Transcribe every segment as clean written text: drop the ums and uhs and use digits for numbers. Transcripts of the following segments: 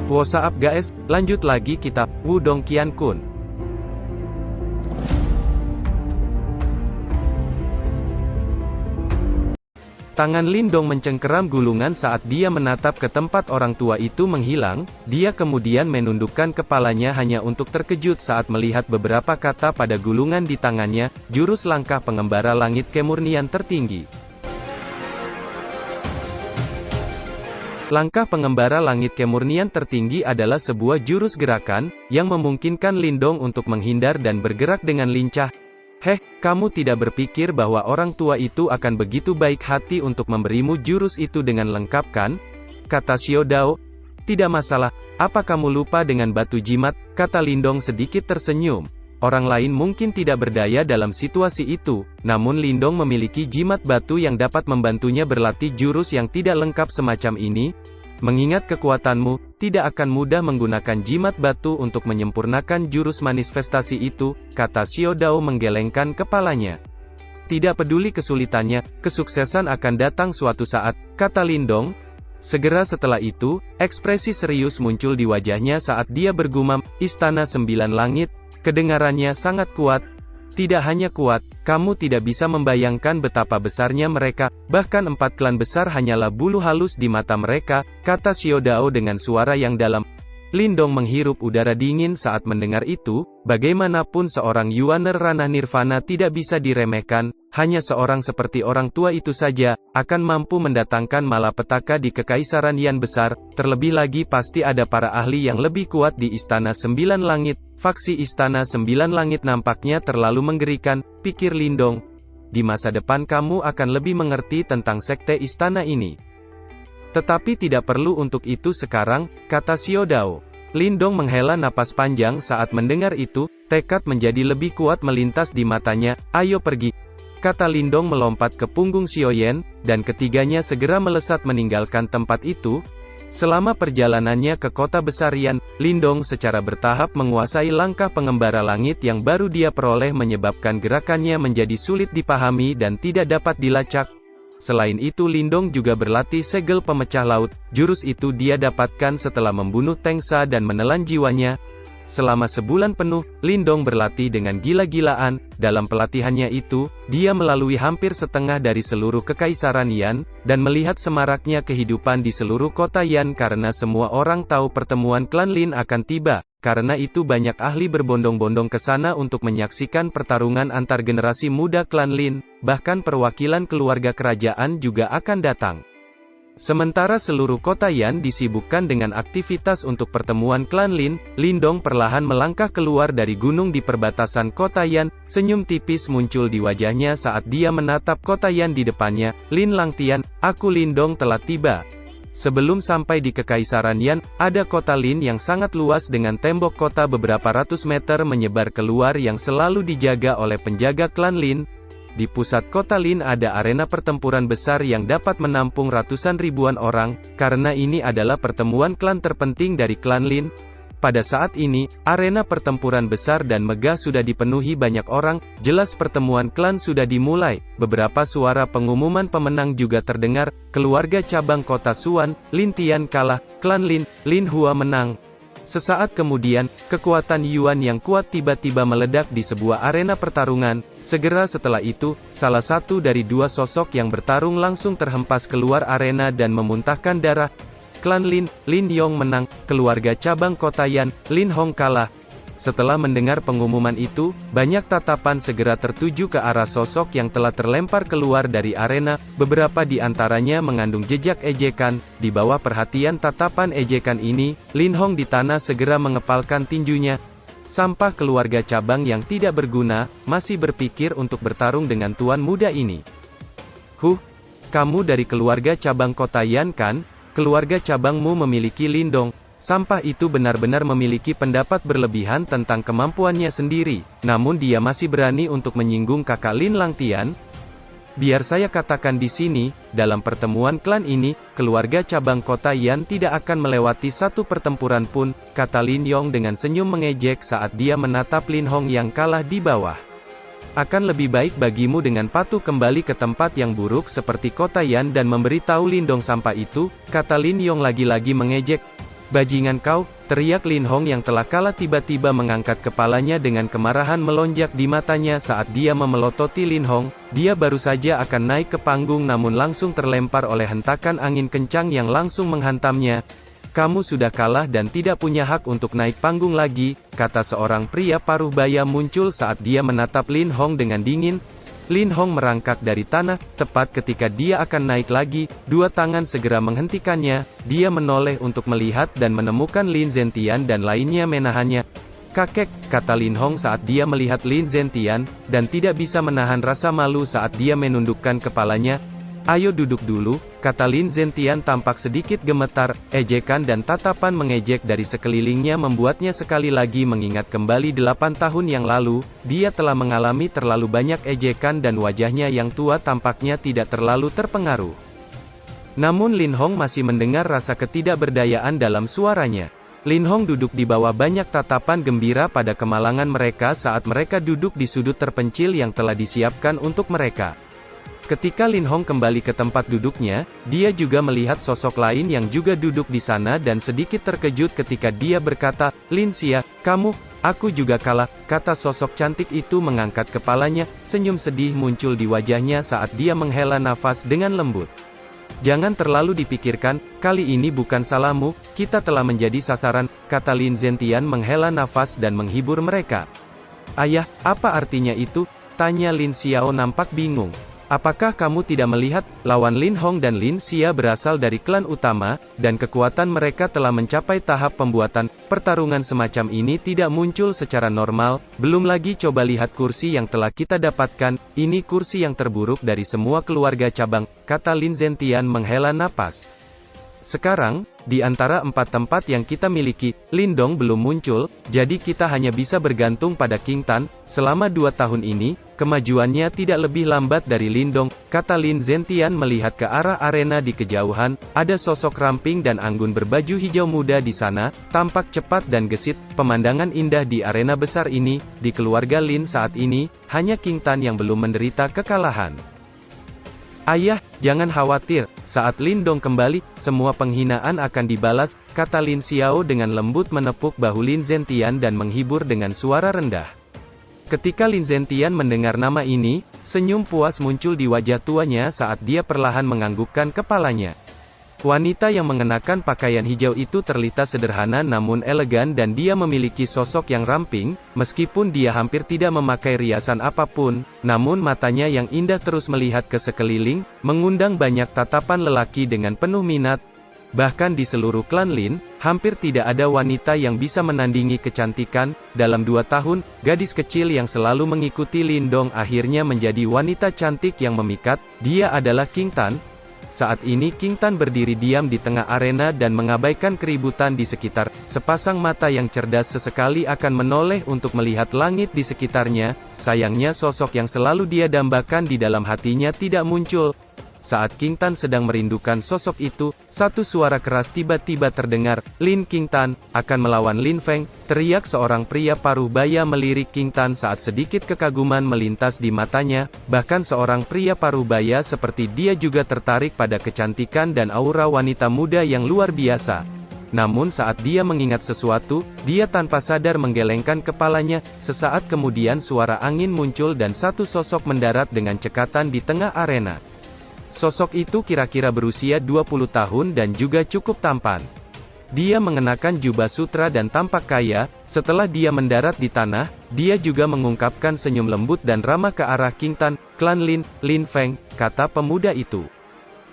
What's up guys, lanjut lagi kita, Wudong Qiankun. Tangan Lindong mencengkeram gulungan saat dia menatap ke tempat orang tua itu menghilang, dia kemudian menundukkan kepalanya hanya untuk terkejut saat melihat beberapa kata pada gulungan di tangannya, jurus langkah pengembara langit kemurnian tertinggi. Langkah pengembara langit kemurnian tertinggi adalah sebuah jurus gerakan, yang memungkinkan Lindong untuk menghindar dan bergerak dengan lincah. Heh, kamu tidak berpikir bahwa orang tua itu akan begitu baik hati untuk memberimu jurus itu dengan lengkap kan? Kata Xiao Dao. Tidak masalah, apa kamu lupa dengan batu jimat? Kata Lindong sedikit tersenyum. Orang lain mungkin tidak berdaya dalam situasi itu, namun Lindong memiliki jimat batu yang dapat membantunya berlatih jurus yang tidak lengkap semacam ini. Mengingat kekuatanmu, tidak akan mudah menggunakan jimat batu untuk menyempurnakan jurus manifestasi itu, kata Xiao Dao menggelengkan kepalanya. Tidak peduli kesulitannya, kesuksesan akan datang suatu saat, kata Lindong. Segera setelah itu, ekspresi serius muncul di wajahnya saat dia bergumam, Istana Sembilan Langit. Kedengarannya sangat kuat. Tidak hanya kuat, kamu tidak bisa membayangkan betapa besarnya mereka, bahkan 4 klan besar hanyalah bulu halus di mata mereka, kata Xiao Dao dengan suara yang dalam. Lindong menghirup udara dingin saat mendengar itu, bagaimanapun seorang Yuaner ranah nirvana tidak bisa diremehkan, hanya seorang seperti orang tua itu saja, akan mampu mendatangkan malapetaka di Kekaisaran Yan besar, terlebih lagi pasti ada para ahli yang lebih kuat di Istana Sembilan Langit. Faksi Istana Sembilan Langit nampaknya terlalu menggerikan, pikir Lindong. Di masa depan kamu akan lebih mengerti tentang sekte istana ini. Tetapi tidak perlu untuk itu sekarang, kata Xiao Dao. Lindong menghela napas panjang saat mendengar itu, tekad menjadi lebih kuat melintas di matanya, ayo pergi. Kata Lindong melompat ke punggung Xiaoyan, dan ketiganya segera melesat meninggalkan tempat itu. Selama perjalanannya ke kota besar Yan, Lindong secara bertahap menguasai langkah pengembara langit yang baru dia peroleh menyebabkan gerakannya menjadi sulit dipahami dan tidak dapat dilacak. Selain itu Lindong juga berlatih segel pemecah laut, jurus itu dia dapatkan setelah membunuh Tengsa dan menelan jiwanya. Selama sebulan penuh, Lindong berlatih dengan gila-gilaan. Dalam pelatihannya itu, dia melalui hampir setengah dari seluruh Kekaisaran Yan, dan melihat semaraknya kehidupan di seluruh kota Yan karena semua orang tahu pertemuan klan Lin akan tiba. Karena itu banyak ahli berbondong-bondong ke sana untuk menyaksikan pertarungan antar generasi muda klan Lin, bahkan perwakilan keluarga kerajaan juga akan datang. Sementara seluruh kota Yan disibukkan dengan aktivitas untuk pertemuan klan Lin, Lindong perlahan melangkah keluar dari gunung di perbatasan kota Yan, senyum tipis muncul di wajahnya saat dia menatap kota Yan di depannya. Lin Langtian, aku Lindong telah tiba. Sebelum sampai di Kekaisaran Yan, ada kota Lin yang sangat luas dengan tembok kota beberapa ratus meter menyebar keluar yang selalu dijaga oleh penjaga klan Lin. Di pusat kota Lin ada arena pertempuran besar yang dapat menampung ratusan ribuan orang, karena ini adalah pertemuan klan terpenting dari klan Lin. Pada saat ini, arena pertempuran besar dan megah sudah dipenuhi banyak orang, jelas pertemuan klan sudah dimulai. Beberapa suara pengumuman pemenang juga terdengar, keluarga cabang kota Suan, Lin Tian kalah, klan Lin, Lin Hua menang. Sesaat kemudian, kekuatan Yuan yang kuat tiba-tiba meledak di sebuah arena pertarungan. Segera setelah itu, salah satu dari dua sosok yang bertarung langsung terhempas keluar arena dan memuntahkan darah. Klan Lin, Lin Yong menang, keluarga cabang kota Yan, Lin Hong kalah. Setelah mendengar pengumuman itu, banyak tatapan segera tertuju ke arah sosok yang telah terlempar keluar dari arena, beberapa di antaranya mengandung jejak ejekan. Di bawah perhatian tatapan ejekan ini, Lin Hong di tanah segera mengepalkan tinjunya. Sampah keluarga cabang yang tidak berguna, masih berpikir untuk bertarung dengan tuan muda ini. Kamu dari keluarga cabang kota Yan kan? Keluarga cabangmu memiliki Lindong. Sampah itu benar-benar memiliki pendapat berlebihan tentang kemampuannya sendiri, namun dia masih berani untuk menyinggung kakak Lin Langtian. Biar saya katakan di sini, dalam pertemuan klan ini, keluarga cabang kota Yan tidak akan melewati satu pertempuran pun, kata Lin Yong dengan senyum mengejek saat dia menatap Lin Hong yang kalah di bawah. Akan lebih baik bagimu dengan patuh kembali ke tempat yang buruk seperti kota Yan dan memberitahu Lindong sampah itu, kata Lin Yong lagi-lagi mengejek. Bajingan kau, teriak Lin Hong yang telah kalah tiba-tiba mengangkat kepalanya dengan kemarahan melonjak di matanya saat dia memelototi Lin Hong. Dia baru saja akan naik ke panggung namun langsung terlempar oleh hentakan angin kencang yang langsung menghantamnya. Kamu sudah kalah dan tidak punya hak untuk naik panggung lagi, kata seorang pria paruh baya muncul saat dia menatap Lin Hong dengan dingin. Lin Hong merangkak dari tanah, tepat ketika dia akan naik lagi, dua tangan segera menghentikannya. Dia menoleh untuk melihat dan menemukan Lin Zentian dan lainnya menahannya. Kakek, kata Lin Hong saat dia melihat Lin Zentian, dan tidak bisa menahan rasa malu saat dia menundukkan kepalanya. Ayo duduk dulu, kata Lin Zentian tampak sedikit gemetar. Ejekan dan tatapan mengejek dari sekelilingnya membuatnya sekali lagi mengingat kembali 8 tahun yang lalu. Dia telah mengalami terlalu banyak ejekan dan wajahnya yang tua tampaknya tidak terlalu terpengaruh. Namun Lin Hong masih mendengar rasa ketidakberdayaan dalam suaranya. Lin Hong duduk di bawah banyak tatapan gembira pada kemalangan mereka saat mereka duduk di sudut terpencil yang telah disiapkan untuk mereka. Ketika Lin Hong kembali ke tempat duduknya, dia juga melihat sosok lain yang juga duduk di sana dan sedikit terkejut ketika dia berkata, "Lin Xia, kamu, aku juga kalah," kata sosok cantik itu mengangkat kepalanya. Senyum sedih muncul di wajahnya saat dia menghela nafas dengan lembut. "Jangan terlalu dipikirkan, kali ini bukan salahmu, kita telah menjadi sasaran," kata Lin Zentian menghela nafas dan menghibur mereka. "Ayah, apa artinya itu?" tanya Lin Xiao nampak bingung. "Apakah kamu tidak melihat, lawan Lin Hong dan Lin Xia berasal dari klan utama, dan kekuatan mereka telah mencapai tahap pembuatan, pertarungan semacam ini tidak muncul secara normal, belum lagi coba lihat kursi yang telah kita dapatkan, ini kursi yang terburuk dari semua keluarga cabang," kata Lin Zentian menghela napas. "Sekarang, di antara 4 tempat yang kita miliki, Lindong belum muncul, jadi kita hanya bisa bergantung pada King Tan. Selama 2 tahun ini, kemajuannya tidak lebih lambat dari Lindong," kata Lin Zentian melihat ke arah arena di kejauhan. Ada sosok ramping dan anggun berbaju hijau muda di sana, tampak cepat dan gesit. Pemandangan indah di arena besar ini, di keluarga Lin saat ini, hanya King Tan yang belum menderita kekalahan. "Ayah, jangan khawatir, saat Lindong kembali, semua penghinaan akan dibalas," kata Lin Xiao dengan lembut menepuk bahu Lin Zentian dan menghibur dengan suara rendah. Ketika Lin Zentian mendengar nama ini, senyum puas muncul di wajah tuanya saat dia perlahan menganggukkan kepalanya. Wanita yang mengenakan pakaian hijau itu terlihat sederhana namun elegan dan dia memiliki sosok yang ramping, meskipun dia hampir tidak memakai riasan apapun, namun matanya yang indah terus melihat ke sekeliling, mengundang banyak tatapan lelaki dengan penuh minat. Bahkan di seluruh klan Lin, hampir tidak ada wanita yang bisa menandingi kecantikan. Dalam 2 tahun, gadis kecil yang selalu mengikuti Lindong akhirnya menjadi wanita cantik yang memikat. Dia adalah King Tan. Saat ini King Tan berdiri diam di tengah arena dan mengabaikan keributan di sekitar. Sepasang mata yang cerdas sesekali akan menoleh untuk melihat langit di sekitarnya. Sayangnya sosok yang selalu dia dambakan di dalam hatinya tidak muncul. Saat King Tan sedang merindukan sosok itu, satu suara keras tiba-tiba terdengar, "Lin King Tan, akan melawan Lin Feng," teriak seorang pria paruh baya melirik King Tan saat sedikit kekaguman melintas di matanya, bahkan seorang pria paruh baya seperti dia juga tertarik pada kecantikan dan aura wanita muda yang luar biasa. Namun saat dia mengingat sesuatu, dia tanpa sadar menggelengkan kepalanya. Sesaat kemudian suara angin muncul dan satu sosok mendarat dengan cekatan di tengah arena. Sosok itu kira-kira berusia 20 tahun dan juga cukup tampan. Dia mengenakan jubah sutra dan tampak kaya. Setelah dia mendarat di tanah, dia juga mengungkapkan senyum lembut dan ramah ke arah King Tan. "Klan Lin, Lin Feng," kata pemuda itu.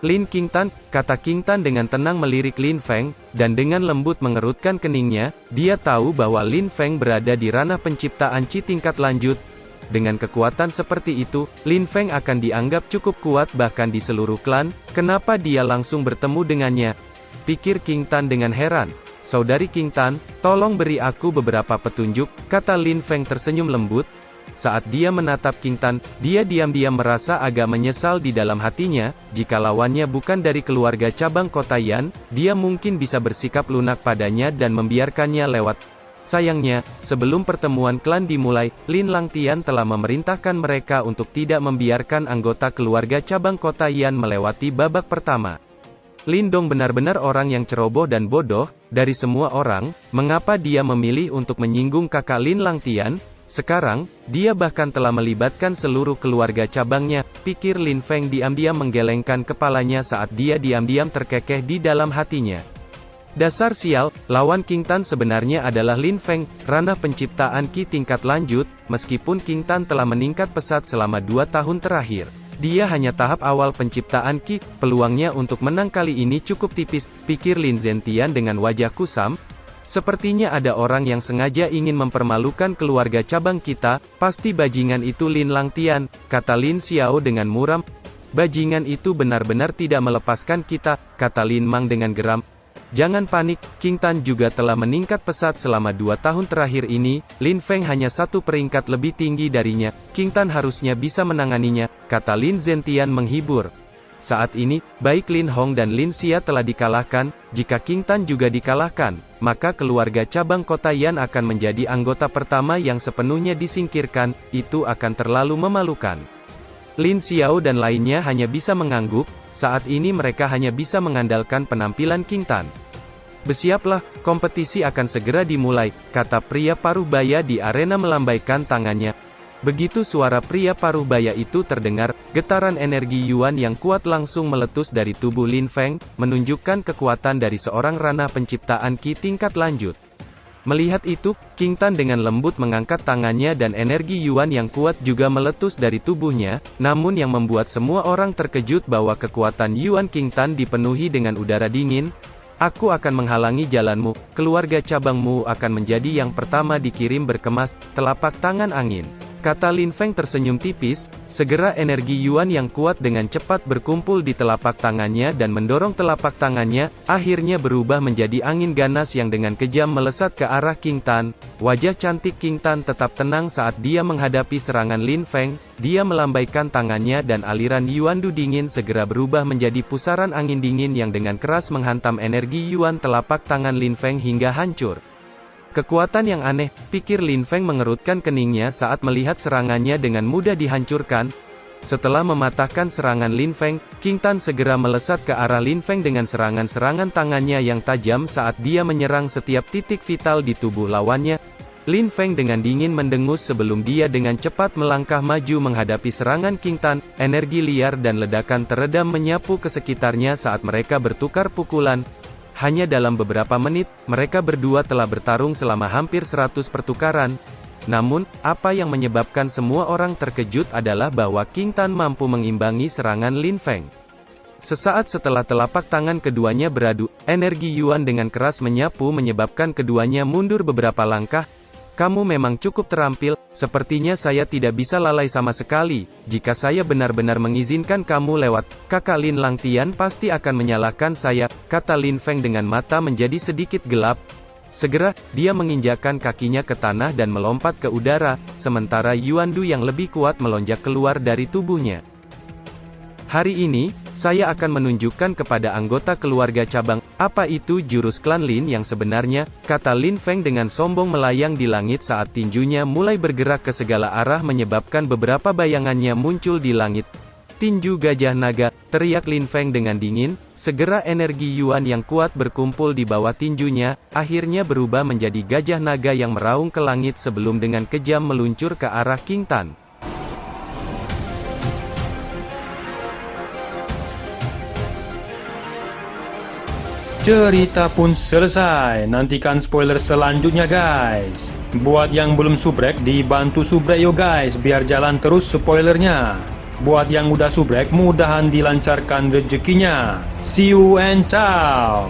"Lin King Tan," kata King Tan dengan tenang melirik Lin Feng, dan dengan lembut mengerutkan keningnya. Dia tahu bahwa Lin Feng berada di ranah penciptaan Qi tingkat lanjut. Dengan kekuatan seperti itu, Lin Feng akan dianggap cukup kuat bahkan di seluruh klan. Kenapa dia langsung bertemu dengannya? Pikir King Tan dengan heran. "Saudari King Tan, tolong beri aku beberapa petunjuk," kata Lin Feng tersenyum lembut. Saat dia menatap King Tan, dia diam-diam merasa agak menyesal di dalam hatinya. Jika lawannya bukan dari keluarga cabang kota Yan, dia mungkin bisa bersikap lunak padanya dan membiarkannya lewat. Sayangnya, sebelum pertemuan klan dimulai, Lin Langtian telah memerintahkan mereka untuk tidak membiarkan anggota keluarga cabang kota Yan melewati babak pertama. Lindong benar-benar orang yang ceroboh dan bodoh. dari semua orang, mengapa dia memilih untuk menyinggung kakak Lin Langtian? Sekarang, dia bahkan telah melibatkan seluruh keluarga cabangnya, pikir Lin Feng diam-diam menggelengkan kepalanya saat dia diam-diam terkekeh di dalam hatinya. Dasar sial, lawan King Tan sebenarnya adalah Lin Feng, ranah penciptaan Qi tingkat lanjut, meskipun King Tan telah meningkat pesat selama 2 tahun terakhir. Dia hanya tahap awal penciptaan Qi, peluangnya untuk menang kali ini cukup tipis, pikir Lin Zentian dengan wajah kusam. Sepertinya ada orang yang sengaja ingin mempermalukan keluarga cabang kita, pasti bajingan itu Lin Langtian, kata Lin Xiao dengan muram. Bajingan itu benar-benar tidak melepaskan kita, kata Lin Mang dengan geram. Jangan panik, King Tan juga telah meningkat pesat selama 2 tahun terakhir ini, Lin Feng hanya 1 peringkat lebih tinggi darinya, King Tan harusnya bisa menanganinya, kata Lin Zentian menghibur. Saat ini, baik Lin Hong dan Lin Xia telah dikalahkan, jika King Tan juga dikalahkan, maka keluarga cabang kota Yan akan menjadi anggota pertama yang sepenuhnya disingkirkan, itu akan terlalu memalukan. Lin Xiao dan lainnya hanya bisa mengangguk, saat ini mereka hanya bisa mengandalkan penampilan King Tan. Bersiaplah, kompetisi akan segera dimulai, kata pria paruh baya di arena melambaikan tangannya. Begitu suara pria paruh baya itu terdengar, getaran energi Yuan yang kuat langsung meletus dari tubuh Lin Feng, menunjukkan kekuatan dari seorang ranah penciptaan Qi tingkat lanjut. Melihat itu, King Tan dengan lembut mengangkat tangannya dan energi Yuan yang kuat juga meletus dari tubuhnya, namun yang membuat semua orang terkejut bahwa kekuatan Yuan King Tan dipenuhi dengan udara dingin. Aku akan menghalangi jalanmu, keluarga cabangmu akan menjadi yang pertama dikirim berkemas, telapak tangan angin. Kata Lin Feng tersenyum tipis, segera energi Yuan yang kuat dengan cepat berkumpul di telapak tangannya dan mendorong telapak tangannya, akhirnya berubah menjadi angin ganas yang dengan kejam melesat ke arah King Tan. Wajah cantik King Tan tetap tenang saat dia menghadapi serangan Lin Feng, dia melambaikan tangannya dan aliran Yuan Du dingin segera berubah menjadi pusaran angin dingin yang dengan keras menghantam energi Yuan telapak tangan Lin Feng hingga hancur. Kekuatan yang aneh, pikir Lin Feng mengerutkan keningnya saat melihat serangannya dengan mudah dihancurkan. Setelah mematahkan serangan Lin Feng, King Tan segera melesat ke arah Lin Feng dengan serangan-serangan tangannya yang tajam saat dia menyerang setiap titik vital di tubuh lawannya. Lin Feng dengan dingin mendengus sebelum dia dengan cepat melangkah maju menghadapi serangan King Tan, energi liar dan ledakan teredam menyapu ke sekitarnya saat mereka bertukar pukulan. Hanya dalam beberapa menit, mereka berdua telah bertarung selama hampir 100 pertukaran. Namun, apa yang menyebabkan semua orang terkejut adalah bahwa King Tan mampu mengimbangi serangan Lin Feng. Sesaat setelah telapak tangan keduanya beradu, energi Yuan dengan keras menyapu menyebabkan keduanya mundur beberapa langkah. Kamu memang cukup terampil, sepertinya saya tidak bisa lalai sama sekali. Jika saya benar-benar mengizinkan kamu lewat, kakak Lin Langtian pasti akan menyalahkan saya, kata Lin Feng dengan mata menjadi sedikit gelap. Segera, dia menginjakkan kakinya ke tanah dan melompat ke udara, sementara Yuan Du yang lebih kuat melonjak keluar dari tubuhnya. Hari ini, saya akan menunjukkan kepada anggota keluarga cabang, apa itu jurus klan Lin yang sebenarnya, kata Lin Feng dengan sombong melayang di langit saat tinjunya mulai bergerak ke segala arah menyebabkan beberapa bayangannya muncul di langit. Tinju gajah naga, teriak Lin Feng dengan dingin, segera energi Yuan yang kuat berkumpul di bawah tinjunya, akhirnya berubah menjadi gajah naga yang meraung ke langit sebelum dengan kejam meluncur ke arah King Tan. Cerita pun selesai, nantikan spoiler selanjutnya guys. Buat yang belum subrek, dibantu subrek yo guys, biar jalan terus spoilernya. Buat yang udah subrek, mudahan dilancarkan rezekinya. See you and ciao.